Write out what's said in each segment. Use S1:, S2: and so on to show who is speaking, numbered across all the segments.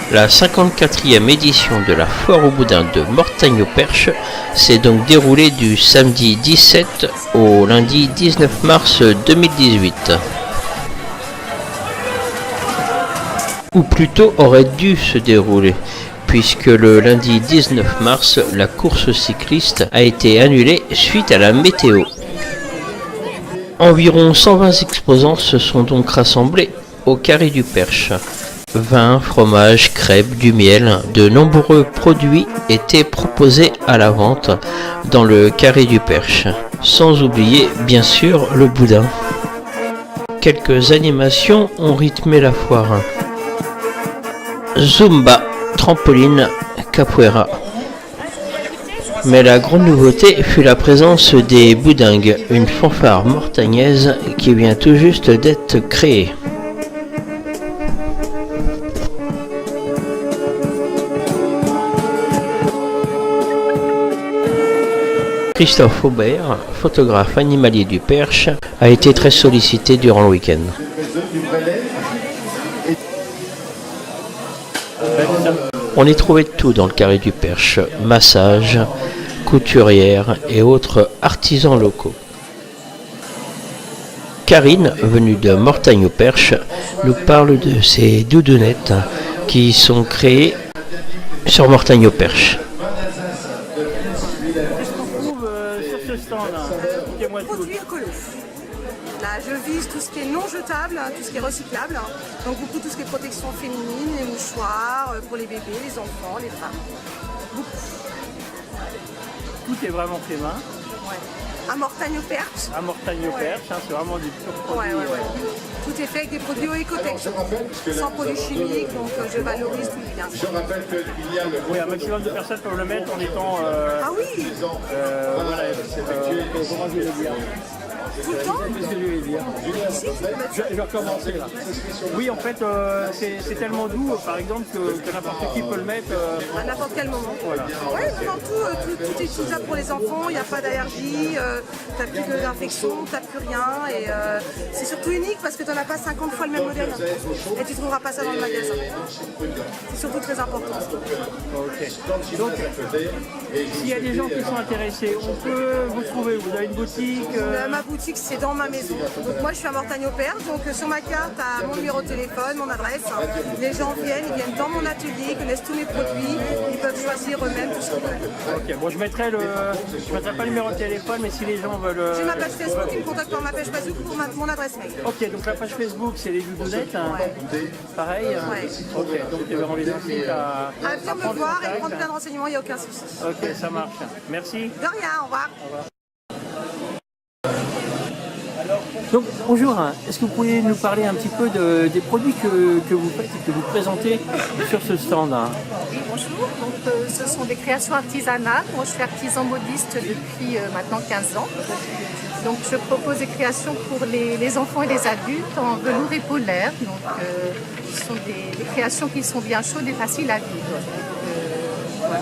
S1: La 54e édition de la Foire au Boudin de Mortagne-au-Perche s'est donc déroulée du samedi 17 au lundi 19 mars 2018. Ou plutôt aurait dû se dérouler, puisque le lundi 19 mars, la course cycliste a été annulée suite à la météo. Environ 120 exposants se sont donc rassemblés au Carré du Perche. Vin, fromage, crêpes, du miel, de nombreux produits étaient proposés à la vente dans le Carré du Perche, sans oublier bien sûr le boudin. Quelques animations ont rythmé la foire. Zumba, trampoline, capoeira. Mais la grande nouveauté fut la présence des boudingues, une fanfare mortagnaise qui vient tout juste d'être créée. Christophe Aubert, photographe animalier du Perche, a été très sollicité durant le week-end. On y trouvait tout dans le Carré du Perche, massage, couturières et autres artisans locaux. Karine, venue de Mortagne-au-Perche, nous parle de ces doudounettes qui sont créées sur Mortagne-au-Perche.
S2: Produits écolos. Là, je vise tout ce qui est non jetable, tout ce qui est recyclable. Donc beaucoup tout ce qui est protection féminine, les mouchoirs, pour les bébés, les enfants, les femmes. Beaucoup.
S3: Tout est vraiment fait main.
S2: Ouais. À Mortagne-au-Perche.
S3: À Mortagne-au-Perche, ouais. C'est vraiment du pur produit.
S2: Ouais. Tout est fait avec des produits Ecotex, sans produits chimiques, donc je valorise tout bien.
S4: Je rappelle qu'il y a le...
S3: Oui, un maximum de personnes peuvent le mettre en étant...
S2: Ah oui
S3: voilà, comment je vais le dire?
S2: Tout le temps?
S3: Qu'est-ce que je vais dire? Je vais recommencer là. Oui, en fait, c'est tellement doux, par exemple, que n'importe qui peut le mettre.
S2: À n'importe quel moment.
S3: Voilà.
S2: Ouais, tout est utilisable pour les enfants, il n'y a pas d'allergie, tu n'as plus d'infection, tu n'as plus rien. Et c'est surtout unique parce que tu n'en as pas 50 fois le même modèle. Et tu ne trouveras pas ça dans le magasin. C'est surtout très important.
S3: Ok. Donc, s'il y a des gens qui sont intéressés, on peut vous trouver. Vous avez une boutique
S2: Ma boutique, c'est dans ma maison. Donc moi, je suis à Mortagne-au-Perche. Donc sur ma carte, tu as mon numéro de téléphone, mon adresse. Les gens ils viennent dans mon atelier, ils connaissent tous mes produits. Ils peuvent choisir eux-mêmes tout ce qu'ils veulent.
S3: Ok, bon, je mettrai pas le numéro de téléphone, mais si les gens veulent...
S2: J'ai ma page Facebook, ils me contactent par ma page Facebook pour mon adresse mail.
S3: Ok, donc la page Facebook, c'est les doudounettes.
S2: Ouais.
S3: Pareil.
S2: Ouais.
S3: Ok, donc on les incite à
S2: venir me voir et prendre plein de renseignements, il n'y a aucun souci.
S3: Ok, ça marche. Merci.
S2: De rien, au revoir.
S3: Donc bonjour, est-ce que vous pouvez nous parler un petit peu des produits que vous faites et que vous présentez sur ce stand?
S5: Oui, bonjour, donc, ce sont des créations artisanales. Moi je suis artisan modiste depuis maintenant 15 ans. Donc je propose des créations pour les enfants et les adultes en velours et polaire. Donc ce sont des créations qui sont bien chaudes et faciles à vivre. Voilà.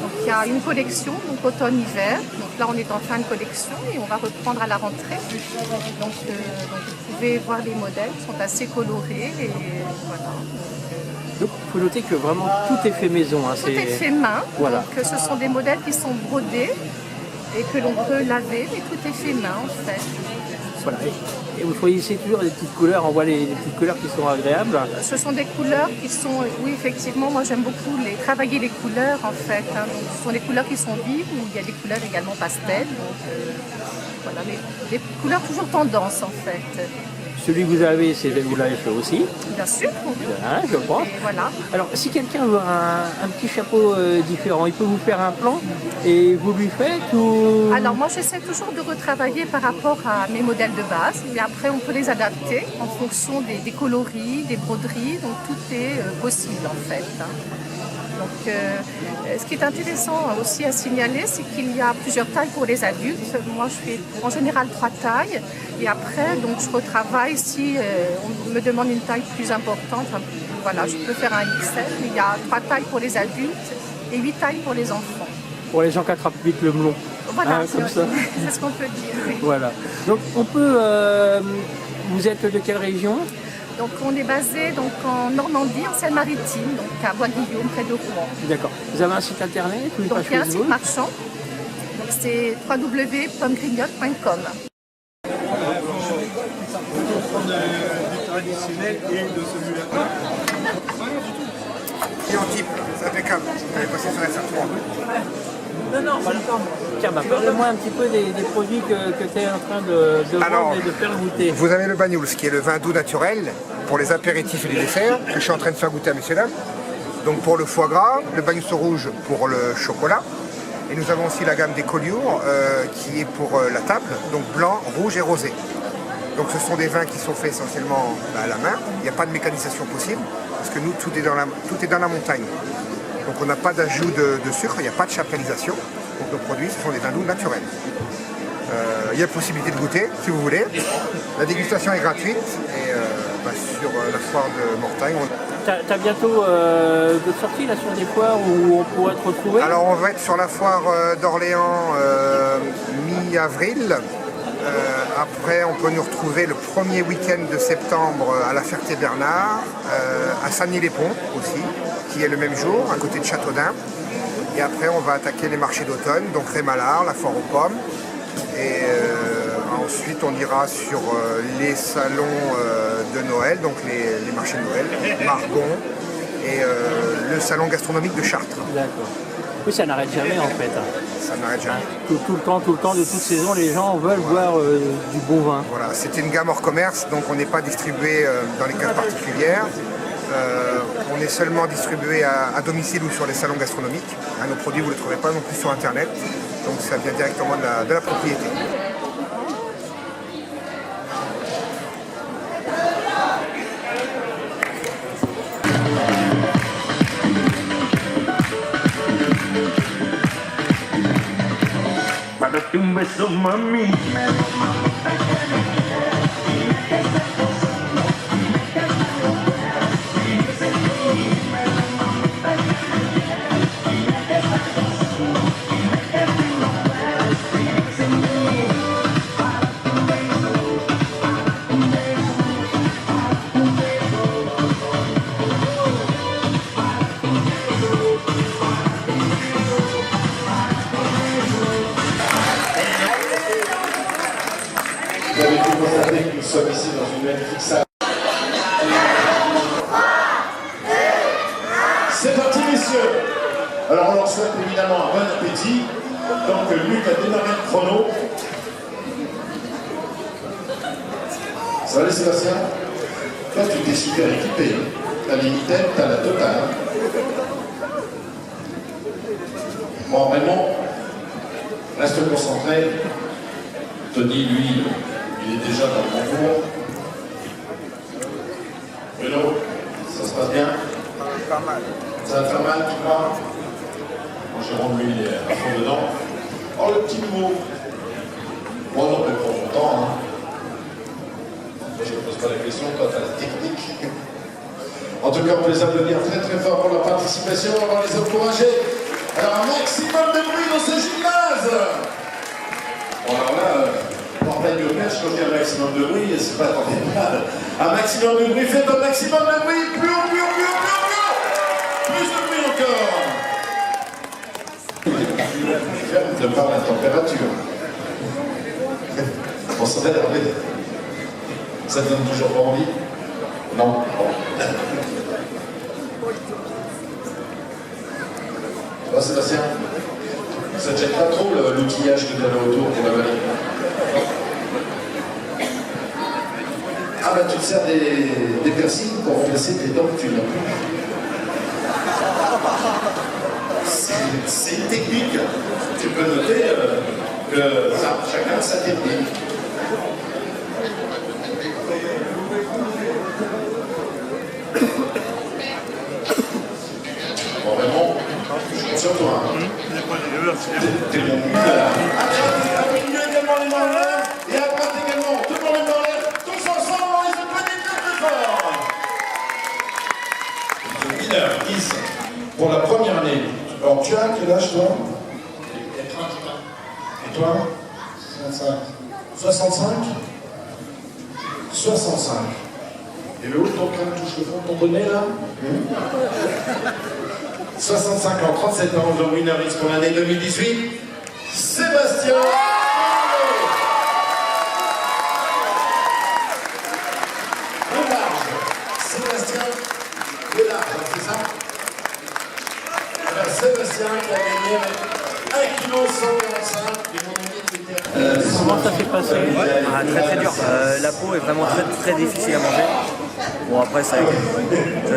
S5: Donc, il y a une collection, donc automne-hiver. Donc là, on est en fin de collection et on va reprendre à la rentrée. Donc vous pouvez voir les modèles, ils sont assez colorés et voilà.
S3: Donc il faut noter que vraiment tout est fait maison. Hein,
S5: tout est fait main.
S3: Voilà.
S5: Donc ce sont des modèles qui sont brodés et que l'on peut laver, mais tout est fait main en fait.
S3: Voilà. Et vous choisissez toujours des petites couleurs, on voit les petites couleurs qui sont agréables.
S5: Ce sont des couleurs qui sont, oui effectivement, moi j'aime beaucoup travailler les couleurs en fait. Hein. Donc, ce sont des couleurs qui sont vives, ou il y a des couleurs également pastel. Donc voilà, mais des couleurs toujours tendance en fait.
S3: Celui que vous avez, vous l'avez fait aussi.
S5: Bien sûr.
S3: Bien, je pense.
S5: Et voilà.
S3: Alors, si quelqu'un veut un petit chapeau différent, il peut vous faire un plan et vous lui faites ou...
S5: Alors, moi, j'essaie toujours de retravailler par rapport à mes modèles de base. Mais après, on peut les adapter en fonction des coloris, des broderies. Donc, tout est possible, en fait. Donc, ce qui est intéressant aussi à signaler, c'est qu'il y a plusieurs tailles pour les adultes. Moi, je fais en général 3 tailles. Et après, donc, je retravaille si on me demande une taille plus importante. Voilà, je peux faire un XL, mais il y a 3 tailles pour les adultes et 8 tailles pour les enfants.
S3: Pour les gens qui attrapent vite le melon.
S5: Voilà,
S3: comme ça.
S5: C'est ce qu'on peut dire. Oui.
S3: Voilà. Donc, on peut... vous êtes de quelle région ?
S5: Donc on est basé donc, en Normandie, en Seine-Maritime, donc à Bois-Guillaume, près de Rouen.
S3: D'accord. Vous avez un site internet ou une
S5: Donc
S3: page
S5: il y a un site
S3: Facebook?
S5: marchand, donc c'est www.pommegrignotte.com.
S4: Traditionnel et de celui-là.
S6: Et en type, c'est impeccable. Vous allez passer sur SR3.
S3: Tiens, parlez-moi un petit peu des produits que tu es en train de
S6: Alors,
S3: vendre et de faire goûter.
S6: Vous avez le Banyuls, qui est le vin doux naturel pour les apéritifs et les desserts, que je suis en train de faire goûter à messieurs dames. Donc pour le foie gras, le Banyuls rouge pour le chocolat. Et nous avons aussi la gamme des collioures, qui est pour la table, donc blanc, rouge et rosé. Donc ce sont des vins qui sont faits essentiellement à la main. Il n'y a pas de mécanisation possible, parce que nous, tout est dans la montagne. Donc on n'a pas d'ajout de sucre, il n'y a pas de chaptalisation. Donc nos produits, ce sont des vins doux naturels. Il y a possibilité de goûter, si vous voulez. La dégustation est gratuite. Et sur la foire de Mortagne,
S3: T'as bientôt d'autres sorties là sur des foires où on pourrait te retrouver?
S6: alors on va être sur la foire d'Orléans mi-avril. Après, on peut nous retrouver le premier week-end de septembre à la Ferté-Bernard, à Sagny-les-Ponts aussi, qui est le même jour, à côté de Châteaudun. Et après, on va attaquer les marchés d'automne, donc Rémalard, la foire aux pommes. Et ensuite, on ira sur les salons de Noël, donc les marchés de Noël, Margon, et le salon gastronomique de Chartres.
S3: D'accord. Oui, ça n'arrête jamais en fait.
S6: Ça n'arrête jamais.
S3: Tout le temps, de toute saison, les gens veulent boire du bon vin.
S6: Voilà, c'était une gamme hors commerce, donc on n'est pas distribué dans les caves particulières. On est seulement distribué à domicile ou sur les salons gastronomiques. Nos produits, vous ne les trouvez pas non plus sur Internet, donc ça vient directement de la propriété.
S4: Date un beso, mami.
S7: Vous avez pu constater que nous sommes ici dans une magnifique salle. C'est parti, messieurs. Alors on leur souhaite évidemment un bon appétit. Donc Luc a démarré le chrono. Ça va aller, Sébastien? Toi, tu t'es super équipé. T'as les mitaines, t'as la totale. Bon, Raymond, reste concentré. Tony, lui, il est déjà dans le concours. Bruno, ça se passe bien?
S6: Pas mal.
S7: Ça va faire mal, tu crois? Bon, Jérôme, lui, il est à fond dedans. Oh, le petit mot. Moi, non, mais prends ton temps. Hein. Je ne pose pas la question, toi, tu as la technique. En tout cas, on peut les applaudir très très fort pour leur participation. On va les encourager. Alors, un maximum de bruit dans ce gymnase. Bon, alors là, portail de perche, quand il y a un maximum de bruit, c'est pas tant mal. Un maximum de bruit, faites un maximum de bruit. Plus haut, plus haut, plus haut, plus haut, plus haut. Plus de bruit encore. De par la température. Bon, ça va énerver. Ça te donne toujours pas envie? Non. Bon. Ça va, Sébastien? Ça ne gêne pas trop l'outillage que tu avais autour pour la vallée? Ah bah tu te sers des persils pour remplacer tes dents que tu n'as plus. C'est une technique. Tu peux noter que chacun a sa technique. Bon, vraiment, je compte sur toi. Hein. T'es mon là. Après, également les mains en l'air. Et après, également, tout le monde est en l'air. Tous ensemble, on les applaudit très fort. 10 pour la première année. Alors, tu as quel âge, toi? Et toi? 65. 65? 65. Et le haut de ton crâne touche le fond de ton bonnet là. 65 ans, 37 ans, The Winner X pour l'année 2018. Sébastien. Le large. Sébastien le large, c'est ça? Alors Sébastien qui a gagné 1,145 kg.
S3: Comment ça s'est passé?
S8: Très très dur. La peau est vraiment très difficile à manger. Bon après ça a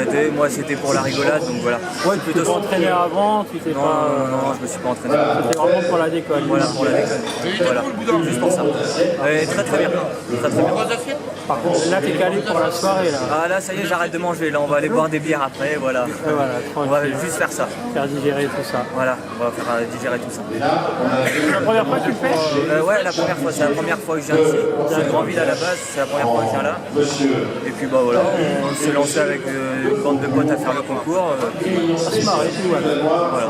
S8: été, moi c'était pour la rigolade donc voilà.
S3: Ouais, tu t'es pas entraîné avant, tu t'es pas...
S8: Non, je me suis pas entraîné.
S3: C'était vraiment pour la déconne.
S8: Voilà, pour la déconne. Voilà, juste pour ça. Très très bien. Très très bien.
S3: Par contre, là t'es calé pour la soirée là.
S8: Ah là ça y est, j'arrête de manger, là on va aller boire des bières après, voilà.
S3: Et voilà,
S8: On va
S3: tranquille.
S8: juste faire ça.
S3: Faire digérer tout ça.
S8: Voilà, on va faire digérer tout ça.
S3: C'est la première fois que tu le fais?
S8: Ouais, la première fois, c'est la première fois que je viens ici. C'est une grande ville à la base, c'est la première fois que je viens là. Et puis bah voilà, on s'est lancé avec une bande de potes à faire le concours.
S3: À se marrer, tout, ouais.
S8: Voilà.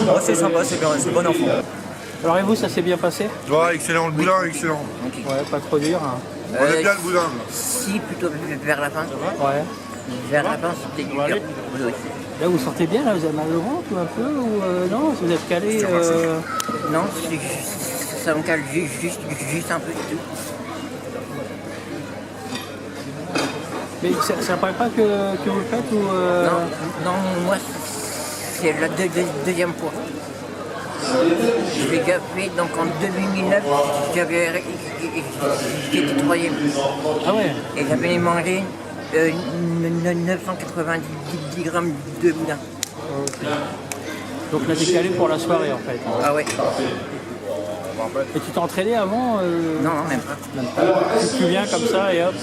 S8: Oh, c'est sympa, c'est bien, c'est bon enfant.
S3: Alors et vous, ça s'est bien passé?
S6: Ouais, excellent, le boudin, excellent.
S3: Ouais, pas trop dur. Hein.
S6: On aime bien le boudin.
S9: Si, plutôt vers la fin.
S3: Ouais.
S9: Vers la fin, c'était dur. Oui.
S3: Là, vous sentez bien, là, vous avez mal au ventre ou un peu, ou non, vous êtes calé
S9: Non, ça me cale juste un peu, c'est tout.
S3: Mais ça paraît pas que vous le faites ou
S9: Non, moi, c'est la deuxième fois. Je l'ai déjà fait, donc en 2009, j'étais troisième.
S3: Ah ouais.
S9: Et j'avais mangé 990 grammes de boudin.
S3: Okay. Donc là, t'es calé pour la soirée en fait.
S9: Ah ouais.
S3: Et tu t'es entraîné avant
S9: Non, même pas.
S3: Tu viens comme ça et hop.